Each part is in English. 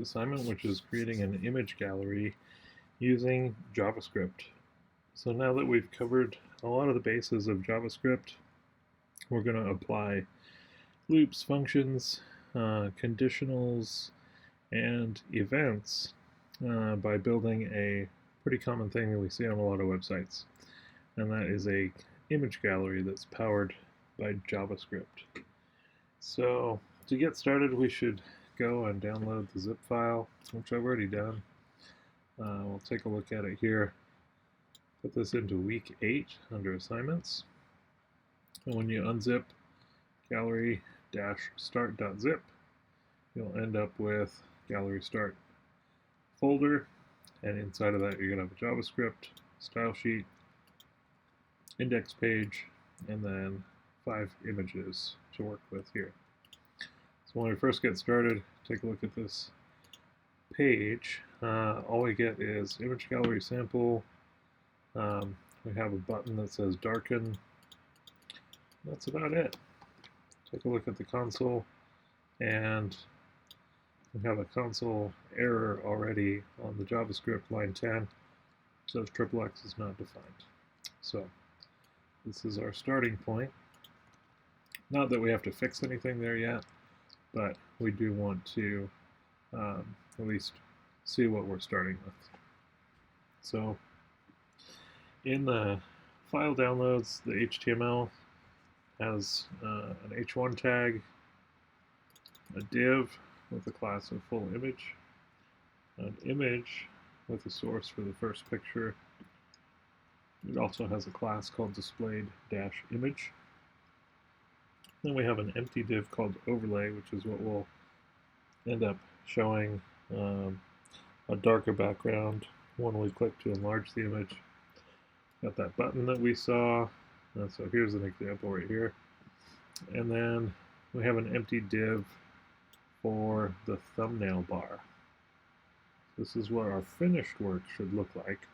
assignment, which is creating an image gallery using JavaScript. So now that we've covered a lot of the bases of JavaScript, we're going to apply loops, functions, conditionals, and events by building a pretty common thing that we see on a lot of websites, and that is a image gallery that's powered by JavaScript. So to get started, we should go and download the zip file, which I've already done. We'll take a look at it here. Put this into week 8 under assignments. And when you unzip gallery-start.zip, you'll end up with gallery start folder, and inside of that you're going to have a JavaScript, style sheet, index page, and then 5 images to work with here. So when we first get started, take a look at this page. All we get is image gallery sample. We have a button that says darken. That's about it. Take a look at the console, and we have a console error already on the JavaScript line 10. It says XXX is not defined. So this is our starting point. Not that we have to fix anything there yet, but we do want to at least see what we're starting with. So in the file downloads, the HTML has an h1 tag, a div with a class of full image, an image with a source for the first picture. It also has a class called displayed-image. Then we have an empty div called overlay, which is what will end up showing a darker background when we click to enlarge the image. Got that button that we saw. So here's an example right here. And then we have an empty div for the thumbnail bar. This is what our finished work should look like.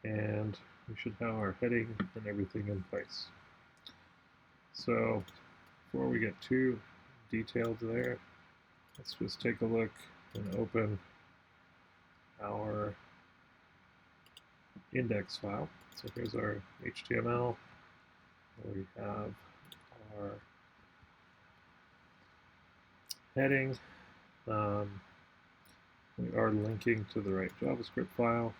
And we should have our heading and everything in place. So before we get too detailed there, let's just take a look and open our index file. So here's our HTML. We have our heading. We are linking to the right JavaScript file.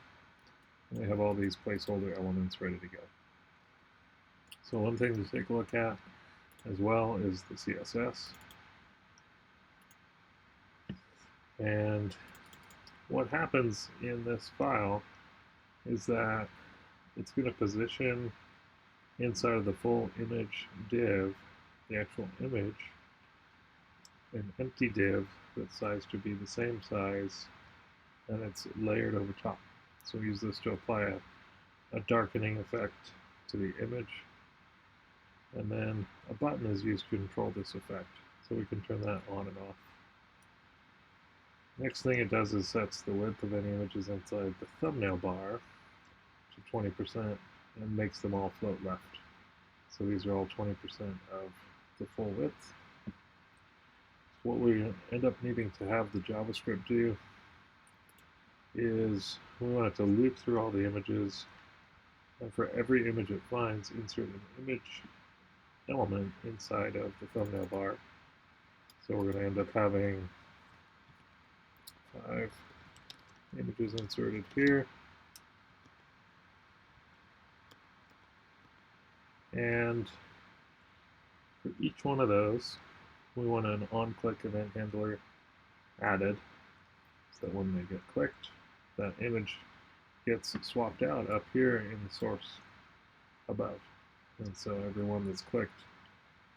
And we have all these placeholder elements ready to go. So one thing to take a look at as well is the CSS. And what happens in this file is that it's going to position inside of the full image div, the actual image, an empty div that's sized to be the same size, and it's layered over top. So we use this to apply a darkening effect to the image, and then a button is used to control this effect, so we can turn that on and off. Next thing it does is sets the width of any images inside the thumbnail bar to 20% and makes them all float left. So these are all 20% of the full width. So what we end up needing to have the JavaScript do is we want it to loop through all the images, and for every image it finds, insert an image element inside of the thumbnail bar. So we're going to end up having 5 images inserted here. And for each one of those, we want an on-click event handler added, so that when they get clicked, that image gets swapped out up here in the source above. And so every one that's clicked,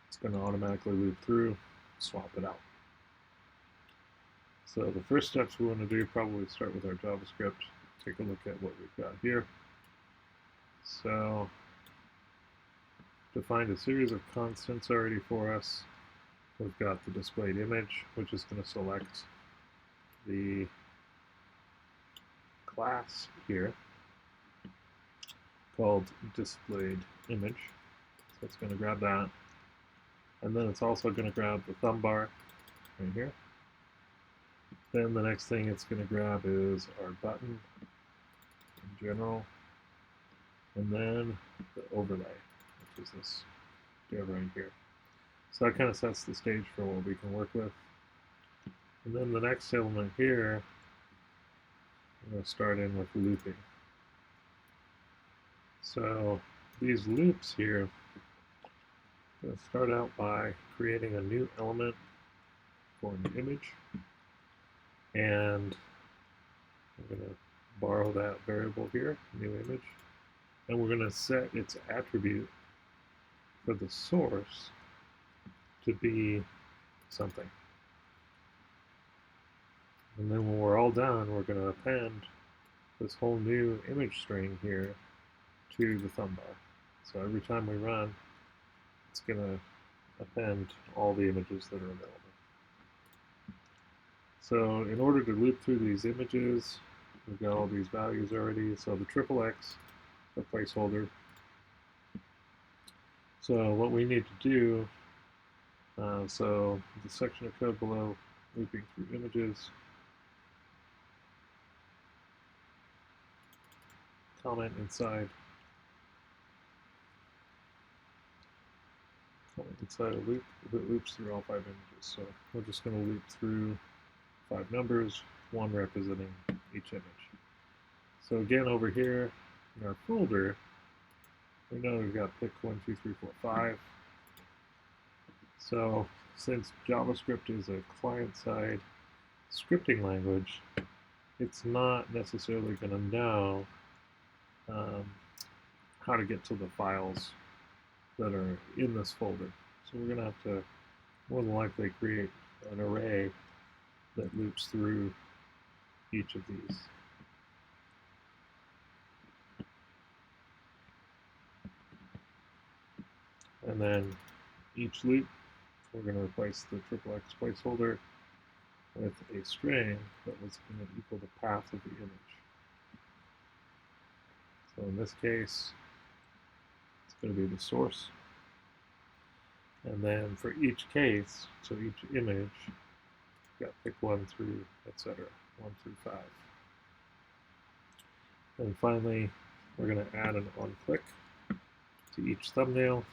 it's going to automatically loop through, swap it out. So the first steps we want to do, probably start with our JavaScript, take a look at what we've got here. So defined a series of constants already for us. We've got the displayed image, which is going to select the class here called displayed image. So it's going to grab that. And then it's also going to grab the thumb bar right here. Then the next thing it's going to grab is our button in general, and then the overlay, which is this div right here. So that kind of sets the stage for what we can work with. And then the next element here, I'm going to start in with looping. So these loops here, I'm going to start out by creating a new element for an image, and I'm going to borrow that variable here, new image, and we're going to set its attribute for the source to be something. And then when we're all done, we're going to append this whole new image string here to the thumb bar. So every time we run, it's going to append all the images that are available. So in order to loop through these images, we've got all these values already. So the XXX, the placeholder. So what we need to do, so the section of code below, looping through images, comment inside a loop that loops through all 5 images. So we're just going to loop through 5 numbers, 1 representing each image. So again, over here in our folder, we know we've got pick 1, 2, 3, 4, 5. So since JavaScript is a client-side scripting language, it's not necessarily going to know how to get to the files that are in this folder. So we're going to have to more than likely create an array that loops through each of these. And then each loop, we're going to replace the XXX placeholder with a string that was going to equal the path of the image. So in this case, it's going to be the source. And then for each case, so each image, you've got pick 1 through, etc., 1 through 5. And finally, we're going to add an onClick to each thumbnail.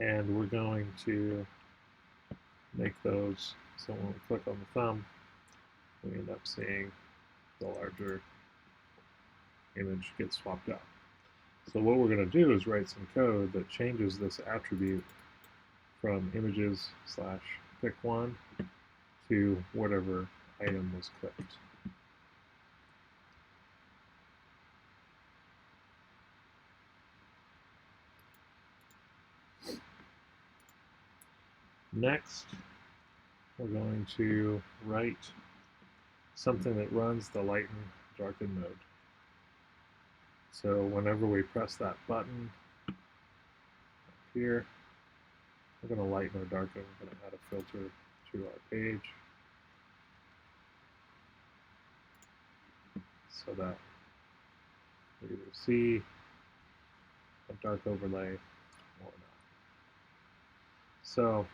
And we're going to make those so when we click on the thumb, we end up seeing the larger image get swapped out. So what we're going to do is write some code that changes this attribute from images / pick 1 to whatever item was clicked. Next, we're going to write something that runs the lighten darken mode. So whenever we press that button up here, we're going to lighten or darken. We're going to add a filter to our page so that we either see a dark overlay or not. So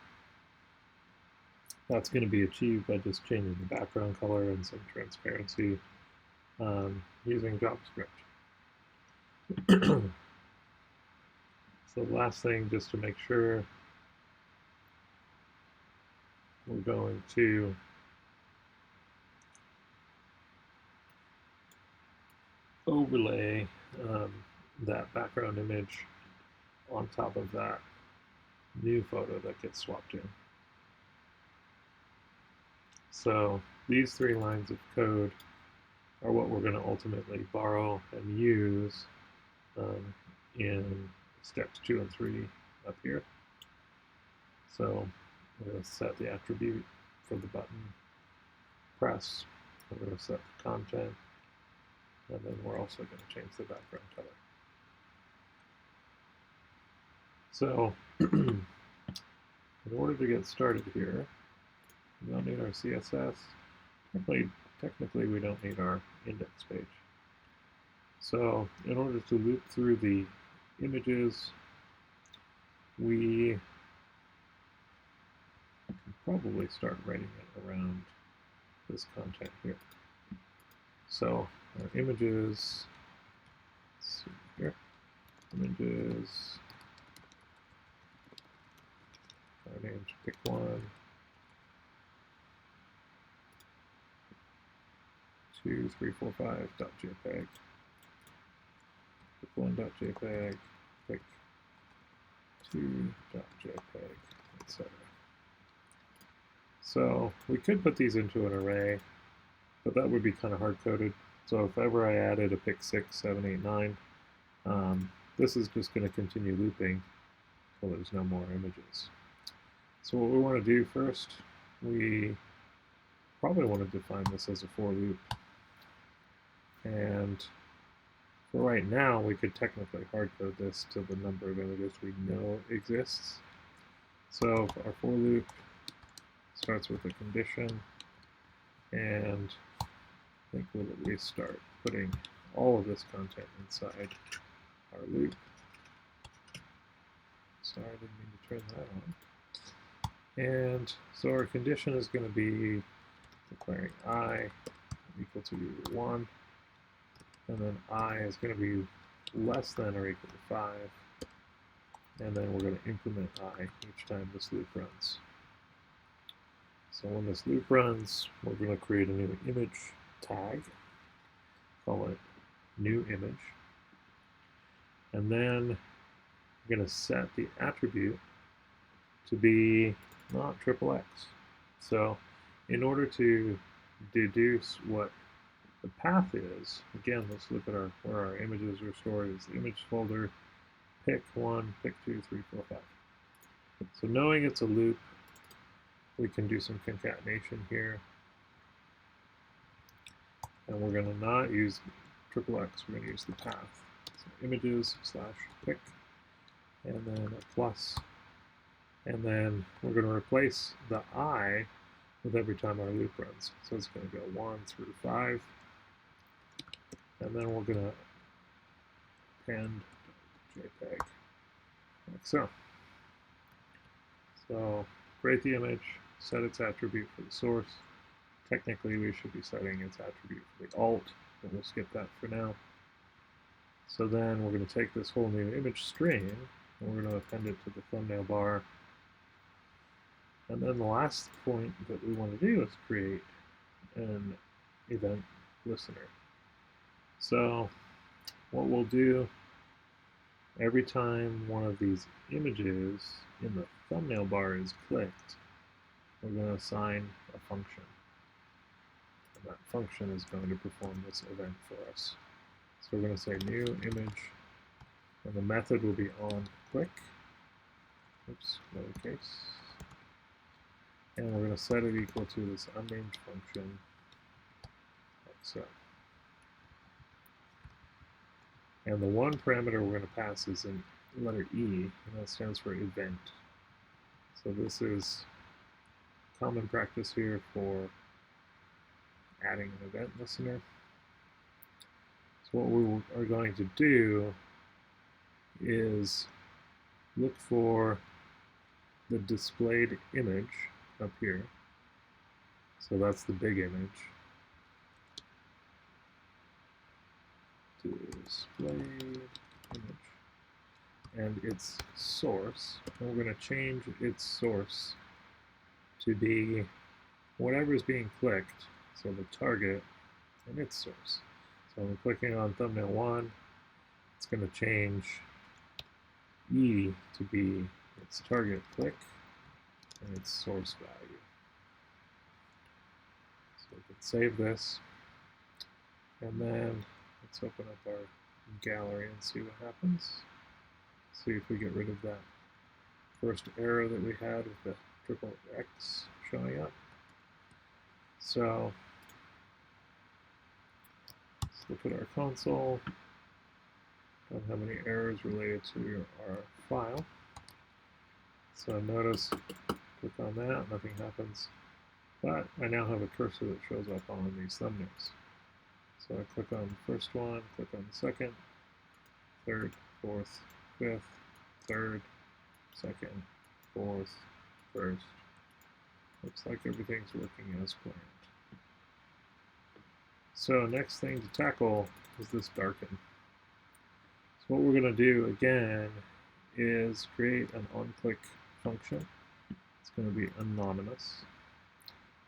that's going to be achieved by just changing the background color and some transparency using JavaScript. So the last thing, just to make sure, we're going to overlay that background image on top of that new photo that gets swapped in. So these 3 lines of code are what we're going to ultimately borrow and use in steps 2 and 3 up here. So we're going to set the attribute for the button press. We're going to set the content, and then we're also going to change the background color. So in order to get started here, we don't need our CSS. Technically, we don't need our index page. So in order to loop through the images, we can probably start writing it around this content here. So our images, let's see here, images, our names, pick one, 2, 3, 4, 5 .jpg, pick one .jpg, pick 2 .jpg, etc. So we could put these into an array, but that would be kind of hard-coded. So if ever I added a pick 6, 7, 8, 9, this is just going to continue looping until there's no more images. So what we want to do first, we probably want to define this as a for loop. And for right now, we could technically hard-code this to the number of images we know exists. So our for loop starts with a condition, and I think we'll at least start putting all of this content inside our loop. Sorry, I didn't mean to turn that on. And so our condition is going to be declaring I equal to 1, and then I is going to be less than or equal to 5, and then we're going to increment I each time this loop runs. So when this loop runs, we're going to create a new image tag, call it new image, and then we're going to set the attribute to be not XXX. So in order to deduce what the path is, again, let's look at where our images are stored is the image folder, pick 1, pick 2, 3, 4, 5. So knowing it's a loop, we can do some concatenation here. And we're going to not use XXX, we're going to use the path. So images / pick, and then a plus. And then we're going to replace the I with every time our loop runs. So it's going to go 1 through 5. And then we're going to append JPEG, like so. So create the image, set its attribute for the source. Technically, we should be setting its attribute for the alt, but we'll skip that for now. So then we're going to take this whole new image string, and we're going to append it to the thumbnail bar. And then the last point that we want to do is create an event listener. So what we'll do, every time one of these images in the thumbnail bar is clicked, we're going to assign a function. And that function is going to perform this event for us. So we're going to say new image, and the method will be onClick, oops, lowercase, and we're going to set it equal to this unnamed function, like so. And the one parameter we're going to pass is in letter E, and that stands for event. So this is common practice here for adding an event listener. So what we are going to do is look for the displayed image up here. So that's the big image. Displayed image. And its source. And we're going to change its source to be whatever is being clicked. So the target and its source. So when we're clicking on thumbnail 1, it's going to change E to be its target click and its source value. So we can save this, and then let's open up our gallery and see what happens. See if we get rid of that first error that we had with the XXX showing up. So let's look at our console. Don't have any errors related to our file. So notice, click on that, nothing happens. But I now have a cursor that shows up on these thumbnails. So I click on the first one, click on the second, third, fourth, fifth, third, second, fourth, first. Looks like everything's working as planned. So next thing to tackle is this darken. So what we're going to do again is create an onClick function. It's going to be anonymous.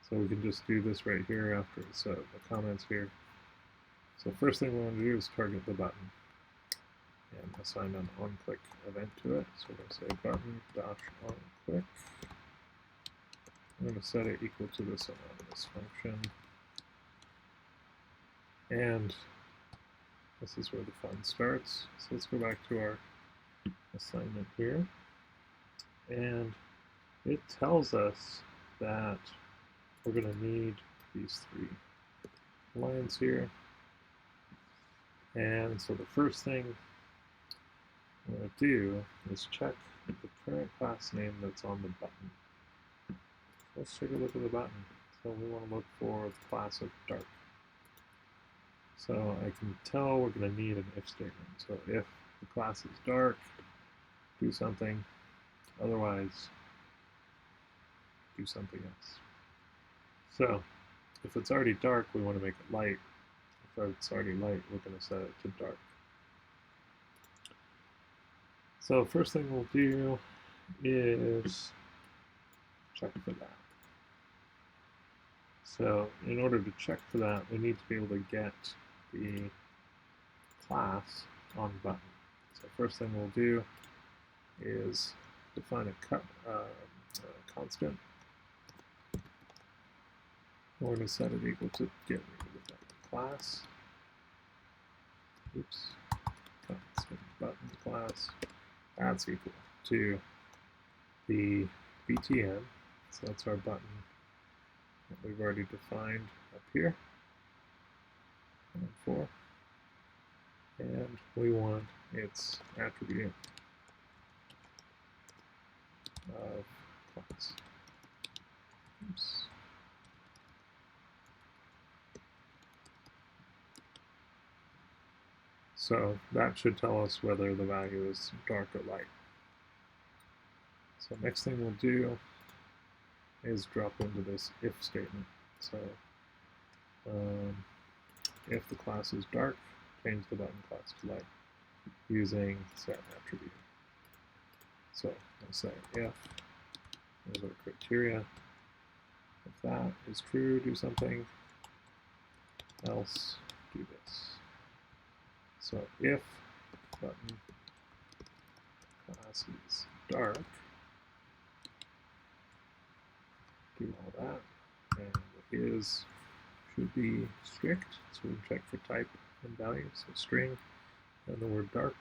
So we can just do this right here after the comments here. So first thing we want to do is target the button and assign an onClick event to it. So we're going to say button-onClick. I'm going to set it equal to this anonymous function. And this is where the fun starts. So let's go back to our assignment here. And it tells us that we're going to need these 3 lines here. And so the first thing I'm going to do is check the current class name that's on the button. Let's take a look at the button. So we want to look for the class of dark. So I can tell we're going to need an if statement. So if the class is dark, do something. Otherwise, do something else. So if it's already dark, we want to make it light. If it's already light, we're going to set it to dark. So first thing we'll do is check for that. So in order to check for that, we need to be able to get the class on button. So first thing we'll do is define a constant. We're going to set it equal to get rid of that class. Oops. Constant button class. That's equal to the btn. So that's our button that we've already defined up here. 4. And we want its attribute of class. Oops. So that should tell us whether the value is dark or light. So next thing we'll do is drop into this if statement. So if the class is dark, change the button class to light using set attribute. So I'll say if, there's our criteria. If that is true, do something else, do this. So if button class is dark, do all that, and is should be strict, so we check for type and value, so string, and the word dark.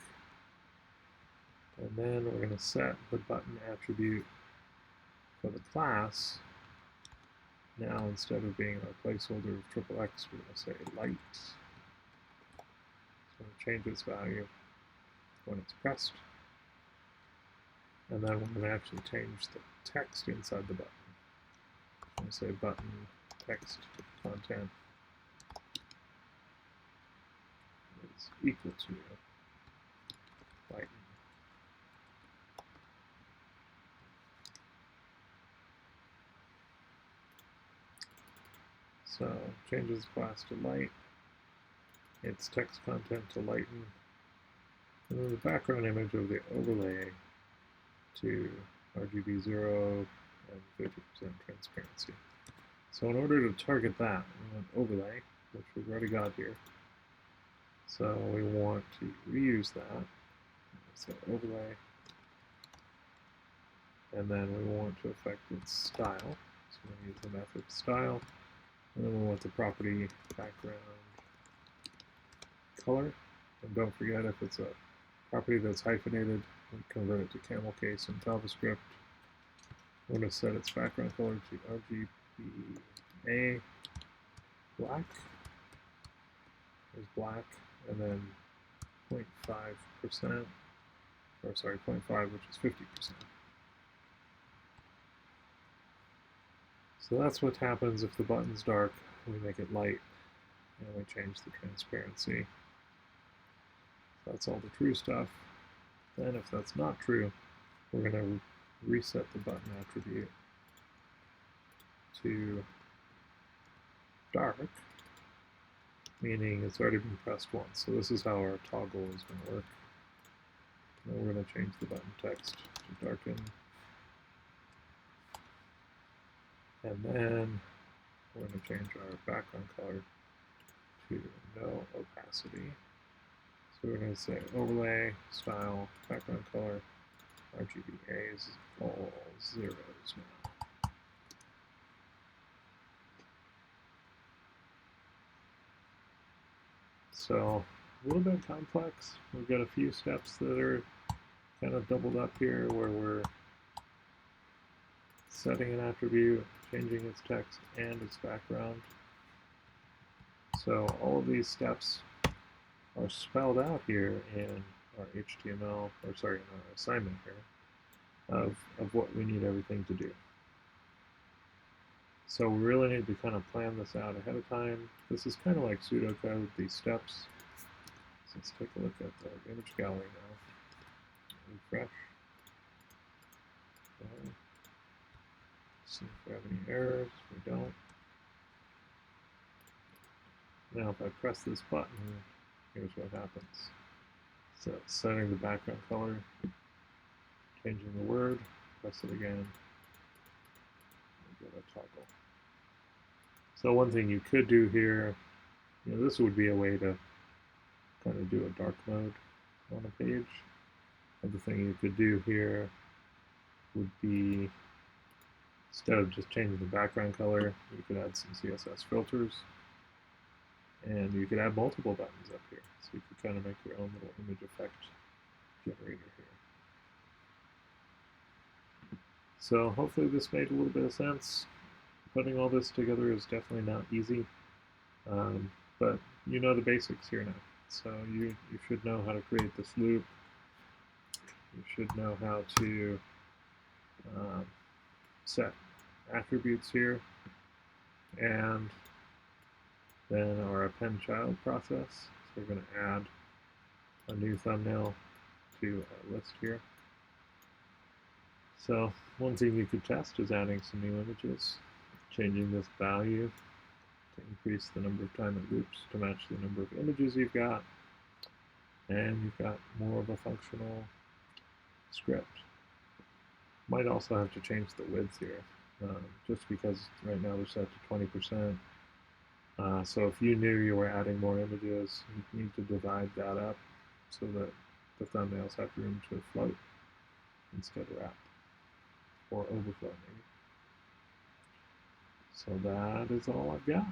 And then we're going to set the button attribute for the class. Now instead of being our placeholder of XXX, we're going to say light. So we'll change its value when it's pressed. And then we're going to actually change the text inside the button. I'm going to say button text content is equal to light. So changes class to light, its text content to lighten, and then the background image of the overlay to RGB 0 and 50% transparency. So in order to target that, we want overlay, which we've already got here. So we want to reuse that. So overlay, and then we want to affect its style. So we're going to use the method style. And then we want the property background color. And don't forget, if it's a property that's hyphenated, we convert it to camel case in JavaScript. We're going to set its background color to RGBA black. There's black, and then 0.5%, or sorry, 0.5, which is 50%. So that's what happens if the button's dark, we make it light, and we change the transparency. So that's all the true stuff. Then if that's not true, we're going to reset the button attribute to dark, meaning it's already been pressed once. So this is how our toggle is going to work. Now we're going to change the button text to darken. And then we're going to change our background color to no opacity. So we're going to say overlay, style, background color, RGBA is all zeros now. So a little bit complex. We've got a few steps that are kind of doubled up here where we're setting an attribute, changing its text and its background. So all of these steps are spelled out here in our HTML, or sorry, in our assignment here, of what we need everything to do. So we really need to kind of plan this out ahead of time. This is kind of like pseudocode, these steps. So let's take a look at the image gallery now. Refresh. See if we have any errors. We don't. Now if I press this button, here's what happens. So setting the background color, changing the word, press it again, and get a toggle. So one thing you could do here, this would be a way to kind of do a dark mode on a page. Another thing you could do here would be, instead of just changing the background color, you could add some CSS filters. And you could add multiple buttons up here. So you could kind of make your own little image effect generator here. So hopefully this made a little bit of sense. Putting all this together is definitely not easy. But you know the basics here now. So you should know how to create this loop. You should know how to set attributes here. And then our append child process. So we're going to add a new thumbnail to our list here. So one thing you could test is adding some new images, changing this value to increase the number of time it loops to match the number of images you've got, and you've got more of a functional script. Might also have to change the width here, just because right now they're set to 20%. So if you knew you were adding more images, you need to divide that up so that the thumbnails have room to float instead of wrap, or overflow maybe. So that is all I've got.